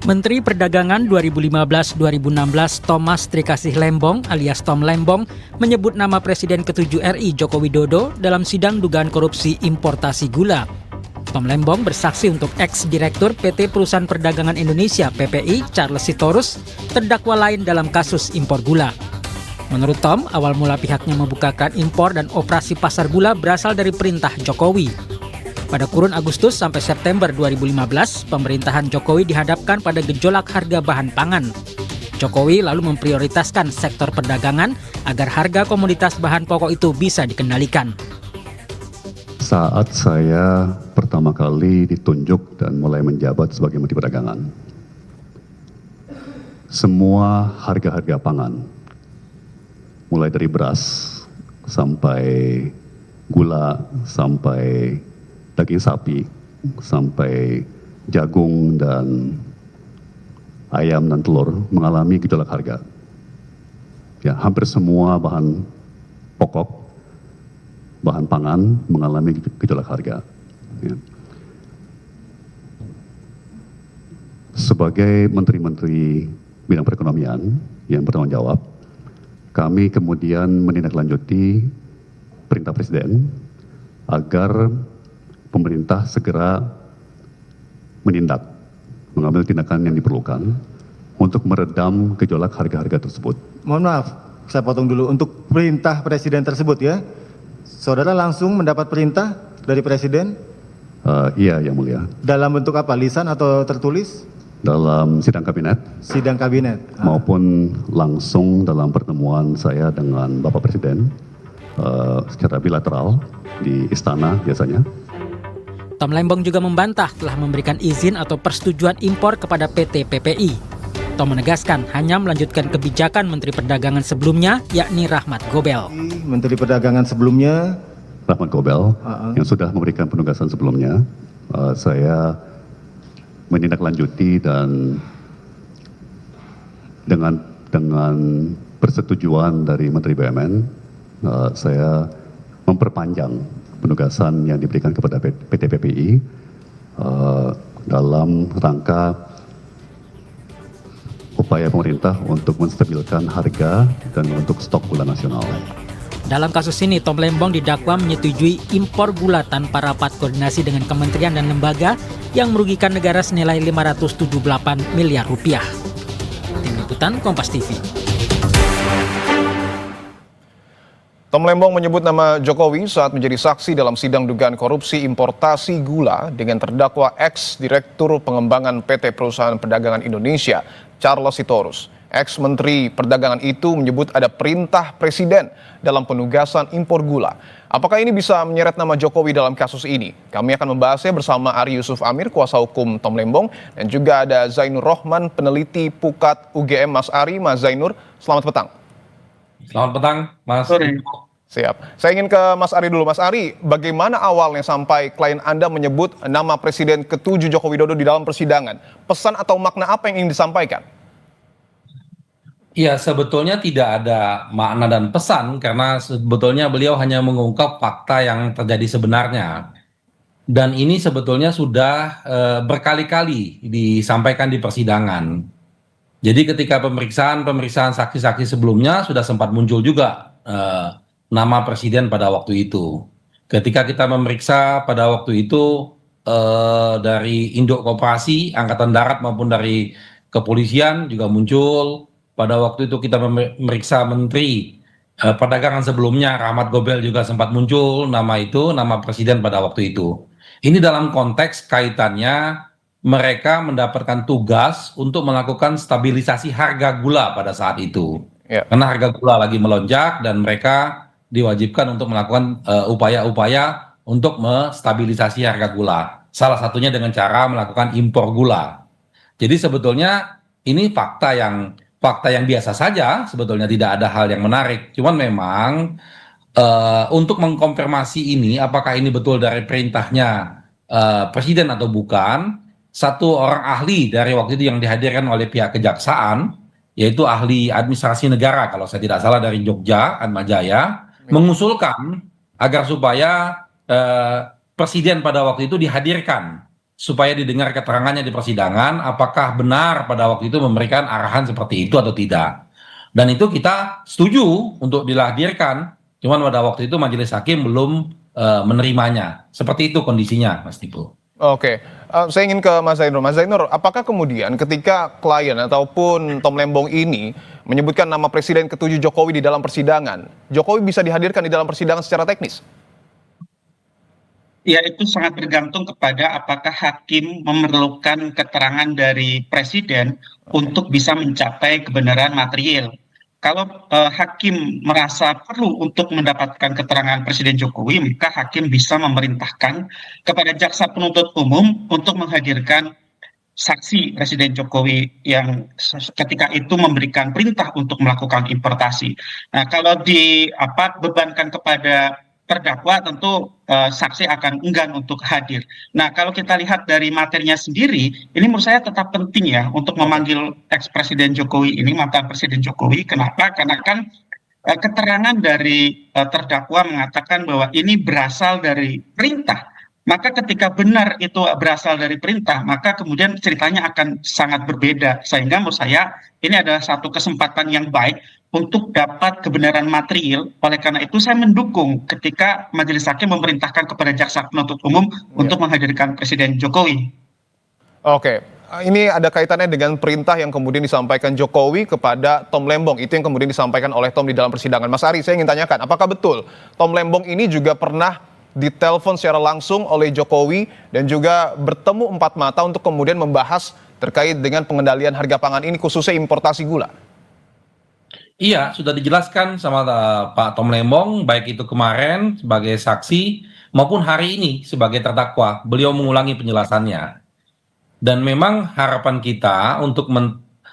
Menteri Perdagangan 2015-2016 Thomas Trikasih Lembong alias Tom Lembong menyebut nama Presiden ke-7 RI Joko Widodo dalam sidang dugaan korupsi importasi gula. Tom Lembong bersaksi untuk ex-direktur PT Perusahaan Perdagangan Indonesia (PPI) Charles Sitorus terdakwa lain dalam kasus impor gula. Menurut Tom, awal mula pihaknya membuka keran impor dan operasi pasar gula berasal dari perintah Jokowi. Pada kurun Agustus sampai September 2015, pemerintahan Jokowi dihadapkan pada gejolak harga bahan pangan. Jokowi lalu memprioritaskan sektor perdagangan agar harga komoditas bahan pokok itu bisa dikendalikan. Saat saya pertama kali ditunjuk dan mulai menjabat sebagai Menteri Perdagangan, semua harga-harga pangan, mulai dari beras sampai gula, sampai daging sapi, sampai jagung dan ayam dan telur mengalami gejolak harga. Ya, hampir semua bahan pokok, bahan pangan mengalami gejolak harga. Ya. Sebagai menteri-menteri bidang perekonomian yang bertanggung jawab, kami kemudian menindaklanjuti perintah Presiden agar pemerintah segera menindak, mengambil tindakan yang diperlukan untuk meredam gejolak harga-harga tersebut. Mohon maaf, saya potong dulu. Untuk perintah Presiden tersebut ya, saudara langsung mendapat perintah dari Presiden? Iya, Yang Mulia. Dalam bentuk apa? Lisan atau tertulis? Dalam sidang kabinet. Sidang kabinet. Maupun langsung dalam pertemuan saya dengan Bapak Presiden secara bilateral di istana biasanya. Tom Lembong juga membantah telah memberikan izin atau persetujuan impor kepada PT PPI. Tom menegaskan hanya melanjutkan kebijakan Menteri Perdagangan sebelumnya, yakni Rahmat Gobel. Menteri Perdagangan sebelumnya, Rahmat Gobel, yang sudah memberikan penugasan sebelumnya, saya menindaklanjuti dan dengan persetujuan dari Menteri BUMN, saya memperpanjang penugasan yang diberikan kepada PT PPI dalam rangka upaya pemerintah untuk menstabilkan harga dan untuk stok gula nasional. Dalam kasus ini, Tom Lembong didakwa menyetujui impor gula tanpa rapat koordinasi dengan kementerian dan lembaga yang merugikan negara senilai 578 miliar rupiah. Tim Liputan Kompas TV. Tom Lembong menyebut nama Jokowi saat menjadi saksi dalam sidang dugaan korupsi importasi gula dengan terdakwa ex-direktur pengembangan PT Perusahaan Perdagangan Indonesia, Charles Sitorus. Ex-Menteri Perdagangan itu menyebut ada perintah Presiden dalam penugasan impor gula. Apakah ini bisa menyeret nama Jokowi dalam kasus ini? Kami akan membahasnya bersama Ari Yusuf Amir, kuasa hukum Tom Lembong, dan juga ada Zainur Rohman, peneliti Pukat UGM. Mas Ari, Mas Zainur, selamat petang. Selamat petang, Mas. Siap. Saya ingin ke Mas Ari dulu. Mas Ari, bagaimana awalnya sampai klien Anda menyebut nama Presiden ke-7 Joko Widodo di dalam persidangan? Pesan atau makna apa yang ingin disampaikan? Ya, sebetulnya tidak ada makna dan pesan karena sebetulnya beliau hanya mengungkap fakta yang terjadi sebenarnya. Dan ini sebetulnya sudah berkali-kali disampaikan di persidangan. Jadi ketika pemeriksaan saksi-saksi sebelumnya sudah sempat muncul juga nama Presiden pada waktu itu. Ketika kita memeriksa pada waktu itu dari Induk Koperasi, Angkatan Darat maupun dari Kepolisian juga muncul. Pada waktu itu kita memeriksa Menteri Perdagangan sebelumnya, Rahmat Gobel juga sempat muncul nama itu, nama Presiden pada waktu itu. Ini dalam konteks kaitannya mereka mendapatkan tugas untuk melakukan stabilisasi harga gula pada saat itu. Ya. Karena harga gula lagi melonjak dan mereka diwajibkan untuk melakukan upaya-upaya untuk menstabilisasi harga gula. Salah satunya dengan cara melakukan impor gula. Jadi sebetulnya ini fakta yang biasa saja, sebetulnya tidak ada hal yang menarik. Cuman memang untuk mengkonfirmasi ini, apakah ini betul dari perintahnya Presiden atau bukan, satu orang ahli dari waktu itu yang dihadirkan oleh pihak kejaksaan, yaitu ahli administrasi negara kalau saya tidak salah dari Jogja, Atmajaya, mengusulkan agar supaya Presiden pada waktu itu dihadirkan supaya didengar keterangannya di persidangan, apakah benar pada waktu itu memberikan arahan seperti itu atau tidak. Dan itu kita setuju untuk dihadirkan, cuman pada waktu itu majelis hakim belum menerimanya. Seperti itu kondisinya, Mas Tipu. Oke, saya ingin ke Mas Zainur. Mas Zainur, apakah kemudian ketika klien ataupun Tom Lembong ini menyebutkan nama Presiden ke-7 Jokowi di dalam persidangan, Jokowi bisa dihadirkan di dalam persidangan secara teknis? Ya, itu sangat bergantung kepada apakah hakim memerlukan keterangan dari presiden untuk bisa mencapai kebenaran material. Kalau hakim merasa perlu untuk mendapatkan keterangan Presiden Jokowi, maka hakim bisa memerintahkan kepada jaksa penuntut umum untuk menghadirkan saksi Presiden Jokowi yang ketika itu memberikan perintah untuk melakukan importasi. Nah, kalau bebankan kepada terdakwa, tentu saksi akan enggan untuk hadir. Nah, kalau kita lihat dari materinya sendiri, ini menurut saya tetap penting ya untuk memanggil ex-presiden Jokowi ini, mantan Presiden Jokowi. Kenapa? Karena kan keterangan dari terdakwa mengatakan bahwa ini berasal dari perintah. Maka ketika benar itu berasal dari perintah, maka kemudian ceritanya akan sangat berbeda. Sehingga menurut saya ini adalah satu kesempatan yang baik untuk dapat kebenaran material. Oleh karena itu saya mendukung ketika majelis hakim memerintahkan kepada jaksa penuntut umum untuk menghadirkan Presiden Jokowi. Oke, ini ada kaitannya dengan perintah yang kemudian disampaikan Jokowi kepada Tom Lembong. Itu yang kemudian disampaikan oleh Tom di dalam persidangan. Mas Ari, saya ingin tanyakan, apakah betul Tom Lembong ini juga pernah ditelepon secara langsung oleh Jokowi dan juga bertemu empat mata untuk kemudian membahas terkait dengan pengendalian harga pangan ini, khususnya importasi gula? Iya, sudah dijelaskan sama Pak Tom Lembong, baik itu kemarin sebagai saksi maupun hari ini sebagai terdakwa. Beliau mengulangi penjelasannya. Dan memang harapan kita untuk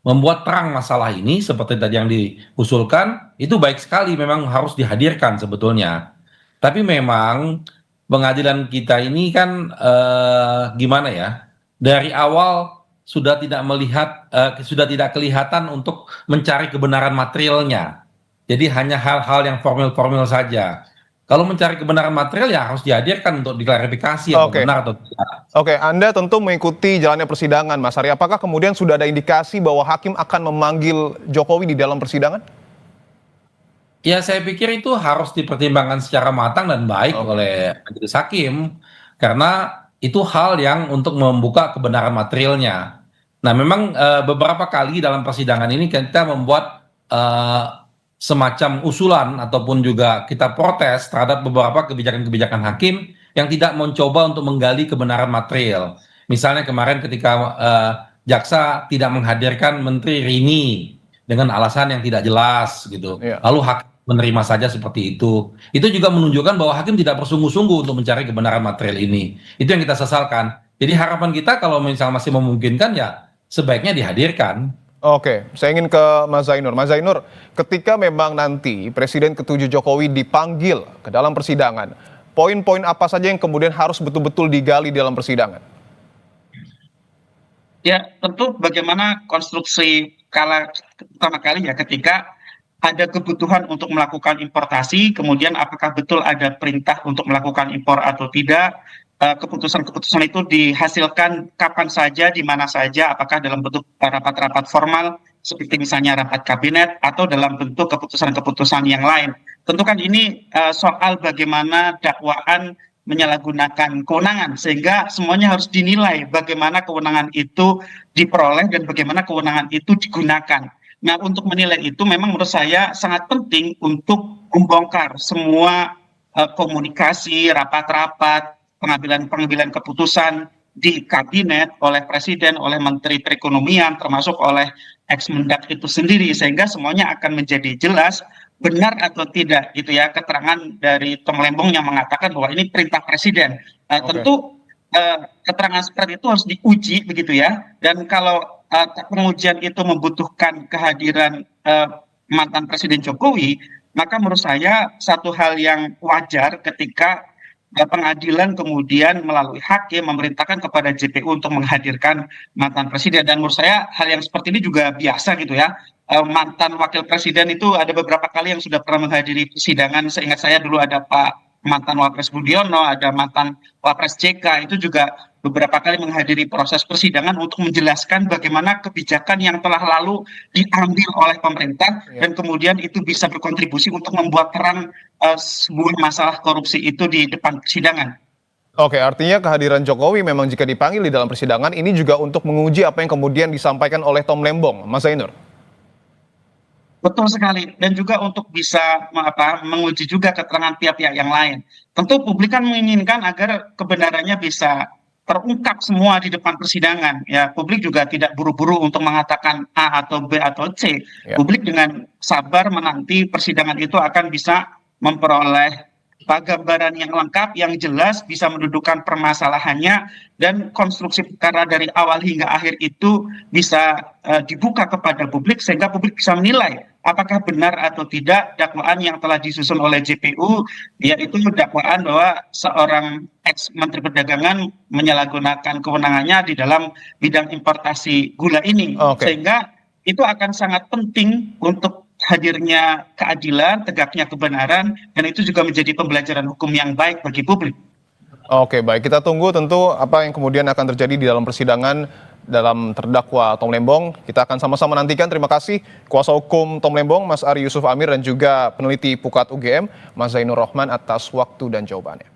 membuat terang masalah ini seperti tadi yang diusulkan, itu baik sekali, memang harus dihadirkan sebetulnya. Tapi memang pengadilan kita ini kan gimana ya, dari awal sudah tidak melihat, sudah tidak kelihatan untuk mencari kebenaran materialnya. Jadi hanya hal-hal yang formil-formil saja. Kalau mencari kebenaran material ya harus dihadirkan untuk diklarifikasi apa benar atau tidak. Oke, Anda tentu mengikuti jalannya persidangan, Mas Ari. Apakah kemudian sudah ada indikasi bahwa hakim akan memanggil Jokowi di dalam persidangan? Ya, saya pikir itu harus dipertimbangkan secara matang dan baik oleh majelis hakim, karena itu hal yang untuk membuka kebenaran materialnya. Nah, memang beberapa kali dalam persidangan ini kita membuat semacam usulan ataupun juga kita protes terhadap beberapa kebijakan-kebijakan hakim yang tidak mencoba untuk menggali kebenaran material. Misalnya kemarin ketika jaksa tidak menghadirkan Menteri Rini dengan alasan yang tidak jelas gitu. Lalu hakim menerima saja seperti itu. Itu juga menunjukkan bahwa hakim tidak bersungguh-sungguh untuk mencari kebenaran material ini. Itu yang kita sesalkan. Jadi harapan kita kalau misalnya masih memungkinkan ya sebaiknya dihadirkan. Oke, saya ingin ke Mas Zainur. Mas Zainur, ketika memang nanti Presiden ke-7 Jokowi dipanggil ke dalam persidangan, poin-poin apa saja yang kemudian harus betul-betul digali dalam persidangan? Ya, tentu bagaimana konstruksi pertama kali ya ketika ada kebutuhan untuk melakukan importasi, kemudian apakah betul ada perintah untuk melakukan impor atau tidak, keputusan-keputusan itu dihasilkan kapan saja, di mana saja, apakah dalam bentuk rapat-rapat formal, seperti misalnya rapat kabinet, atau dalam bentuk keputusan-keputusan yang lain. Tentu kan ini soal bagaimana dakwaan menyalahgunakan kewenangan, sehingga semuanya harus dinilai bagaimana kewenangan itu diperoleh dan bagaimana kewenangan itu digunakan. Nah, untuk menilai itu memang menurut saya sangat penting untuk membongkar semua komunikasi, rapat-rapat, pengambilan keputusan di kabinet oleh presiden, oleh menteri perekonomian, termasuk oleh ex-mendak itu sendiri, sehingga semuanya akan menjadi jelas benar atau tidak gitu ya keterangan dari Tom Lembong yang mengatakan bahwa ini perintah presiden. Tentu keterangan seperti itu harus diuji begitu ya, dan kalau pengujian itu membutuhkan kehadiran mantan Presiden Jokowi, maka menurut saya satu hal yang wajar ketika pengadilan kemudian melalui hakim memerintahkan kepada JPU untuk menghadirkan mantan presiden. Dan menurut saya hal yang seperti ini juga biasa gitu ya. Mantan wakil presiden itu ada beberapa kali yang sudah pernah menghadiri persidangan. Seingat saya dulu ada Pak mantan Wapres Budiono, ada mantan Wapres JK, itu juga beberapa kali menghadiri proses persidangan untuk menjelaskan bagaimana kebijakan yang telah lalu diambil oleh pemerintah dan kemudian itu bisa berkontribusi untuk membuat terang sebuah masalah korupsi itu di depan persidangan. Oke, artinya kehadiran Jokowi memang jika dipanggil di dalam persidangan ini juga untuk menguji apa yang kemudian disampaikan oleh Tom Lembong, Mas Zainur. Betul sekali, dan juga untuk bisa menguji juga keterangan pihak-pihak yang lain. Tentu publik kan menginginkan agar kebenarannya bisa terungkap semua di depan persidangan. Ya, publik juga tidak buru-buru untuk mengatakan A atau B atau C. Ya. Publik dengan sabar menanti persidangan itu akan bisa memperoleh gambaran yang lengkap, yang jelas, bisa mendudukkan permasalahannya, dan konstruksi perkara dari awal hingga akhir itu bisa dibuka kepada publik, sehingga publik bisa menilai apakah benar atau tidak dakwaan yang telah disusun oleh JPU, yaitu dakwaan bahwa seorang ex-menteri perdagangan menyalahgunakan kewenangannya di dalam bidang importasi gula ini. Sehingga itu akan sangat penting untuk hadirnya keadilan, tegaknya kebenaran, dan itu juga menjadi pembelajaran hukum yang baik bagi publik. Oke, baik. Kita tunggu tentu apa yang kemudian akan terjadi di dalam persidangan dalam terdakwa Tom Lembong. Kita akan sama-sama nantikan. Terima kasih kuasa hukum Tom Lembong, Mas Ari Yusuf Amir, dan juga peneliti Pukat UGM, Mas Zainur Rohman, atas waktu dan jawabannya.